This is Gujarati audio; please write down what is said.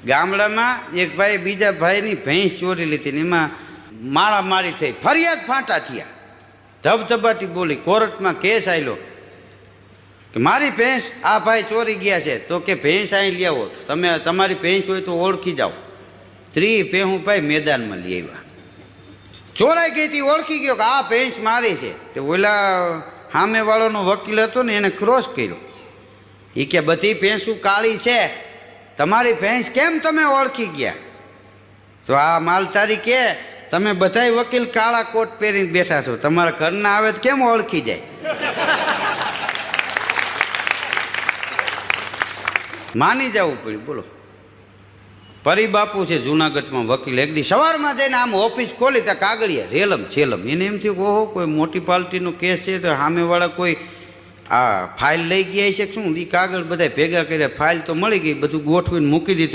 ગામડામાં એક ભાઈ બીજા ભાઈની ભેંસ ચોરી લીધી ને એમાં મારામારી થઈ, ફરિયાદ ફાંટા થયા, ધબધબાટી બોલી, કોર્ટમાં કેસ આવેલો કે મારી ભેંસ આ ભાઈ ચોરી ગયા છે, તો કે ભેંસ અહીં લઈ આવો, તમે તમારી ભેંસ હોય તો ઓળખી જાઓ. 30 ભેહું ભાઈ મેદાનમાં લઈ આવ્યા. ચોરાઈ ગઈ હતી, ઓળખી ગયો કે આ ભેંસ મારી છે. તે ઓલા સામેવાળાનો વકીલ હતો ને એને ક્રોસ કર્યો. એ કે બધી ભેંસું કાળી છે, તમારી ભેંસ કેમ તમે ઓળખી ગયા? તો આ માલધારી કે તમે બધાય વકીલ કાળા કોટ પહેરીને બેઠા છો, તમારા ઘરના આવે તો કેમ ઓળખી જાય? માની જવું પડ્યું. બોલો, પરિબાપુ છે જુનાગઢમાં વકીલ, એક દી સવારમાં જઈને આમ ઓફિસ ખોલી ત્યાં કાગળિયા રેલમ છેલમ. એને એમ થયું કે ઓહો કોઈ મોટી પાર્ટીનો કેસ છે, તો સામેવાળા કોઈ આ ફાઇલ લઈ ગયા છે શું? એ કાગળ બધા ભેગા કર્યા, ફાઇલ તો મળી ગઈ, બધું ગોઠવીને મૂકી દીધું.